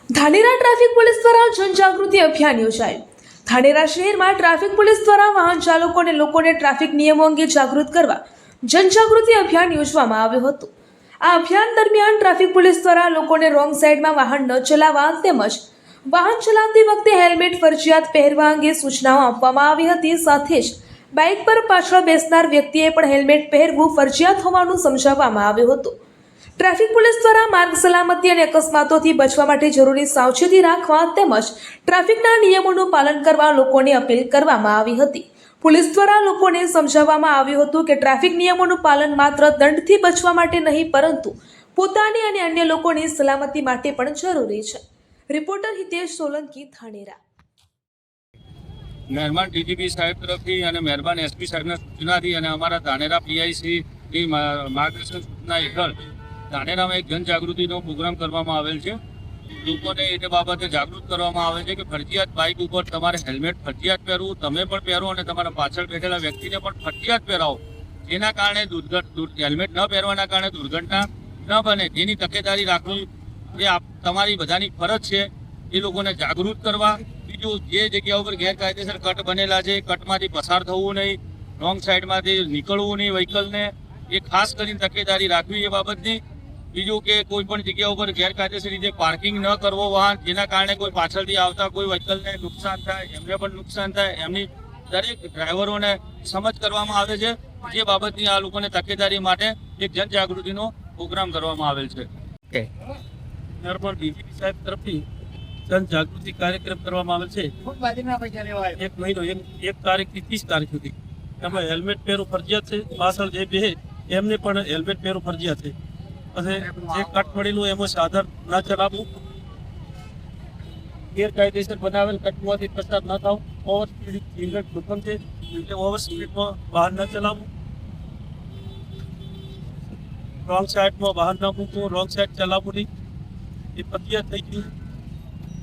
Dhanera traffic police દ્વારા જનજાગૃતિ અભિયાન યોજાયું। ધાનેરા શહેરમાં ટ્રાફિક પોલીસ દ્વારા વાહન ચાલકો અને લોકોને ટ્રાફિક નિયમો અંગે જાગૃત કરવા જનજાગૃતિ અભિયાન યોજવામાં આવ્યું હતું। આ અભિયાન દરમિયાન ટ્રાફિક પોલીસ દ્વારા લોકોને રોંગ સાઈડમાં વાહન ન ચલાવવા તેમજ વાહન ચલાવતી વખતે હેલ્મેટ ફરજિયાત પહેરવા અંગે સૂચનાઓ આપવામાં આવી હતી। સાથે જ બાઇક પર પાછળ બેસનાર વ્યક્તિએ પણ હેલ્મેટ પહેરવું ફરજિયાત હોવાનું સમજાવવામાં આવ્યું હતું। ટ્રાફિક પોલીસ દ્વારા માર્ગ સલામતી અને અકસ્માતોથી બચવા માટે જરૂરી સાવચેતી રાખવા તેમજ ટ્રાફિકના નિયમોનું પાલન કરવા લોકોને અપીલ કરવામાં આવી હતી। પોલીસ દ્વારા લોકોને સમજાવવામાં આવ્યું હતું કે ટ્રાફિક નિયમોનું પાલન માત્ર દંડથી બચવા માટે નહીં પરંતુ પોતાની અને અન્ય લોકોની સલામતી માટે પણ જરૂરી છે। રિપોર્ટર હિતેશ સોલંકી, ધાનેરા। મહેરબાન ડીજીપી સાહેબ તરફથી અને મહેરબાન એસપી સાહેબના સૂચનાથી અને અમારા ધાનેરા પીઆઈસીની માર્ગદર્શન સૂચના હેઠળ ધાનેરામાં એક જનજાગૃતિનો પ્રોગ્રામ કરવામાં આવેલ છે। લોકોને એ બાબતે જાગૃત કરવામાં આવે છે કે ફરજિયાત બાઇક ઉપર તમારે હેલ્મેટ ફરજિયાત પહેરવું, તમે પણ પહેરો અને તમારા પાછળ બેઠેલા વ્યક્તિને પણ ફરજિયાત પહેરાવો, જેના કારણે હેલ્મેટ ન પહેરવાના કારણે દુર્ઘટના ન બને જેની તકેદારી રાખવી એ તમારી બધાની ફરજ છે। એ લોકોને જાગૃત કરવા। બીજું, જે જગ્યા ઉપર ગેરકાયદેસર કટ બનેલા છે કટમાંથી પસાર થવું નહીં, રોંગ સાઈડમાંથી નીકળવું નહીં વ્હીકલને, એ ખાસ કરીને તકેદારી રાખવી એ બાબતની। બીજું કે કોઈ પણ જગ્યા ઉપર ગેરકાયદેસર રીતે પાર્કિંગ ન કરવો વાહન, જેના કારણે કોઈ પાછળથી આવતા કોઈ વ્હીકલને નુકસાન થાય, એમને પણ નુકસાન થાય, એમની દરેક ડ્રાઈવરોને સમજ કરવામાં આવે છે। જે બાબતની આ લોકોને તકેદારી માટે એક જનજાગૃતિનો પ્રોગ્રામ કરવામાં આવેલ છે। મહેરબાન ડીજીપી સાહેબ તરફથી જનજાગૃતિ કાર્યક્રમ કરવામાં આવેલ છે। એક મહિનો 1 તારીખથી 30 તારીખ સુધી એમાં હેલ્મેટ પહેરવું ફરજિયાત છે। પાછળ જે બે એમને પણ હેલ્મેટ પહેરવું ફરજિયાત છે। અને જે કટ પડેલું એમાં સાધન ના ચલાવવું, ગેરકાયદેસર બનાવેલ કટમાંથી પસાર ન થવું, ઓવર સ્પીડ સિગરેટ જોખમ છે એટલે ઓવર સ્પીડમાં વાહન ન ચલાવવું, રોંગ સાઈડમાં વાહન ન મૂકવું, રોંગ સાઈડ ચલાવવું નહીં, એ ફરજિયાત થઈ ગયું।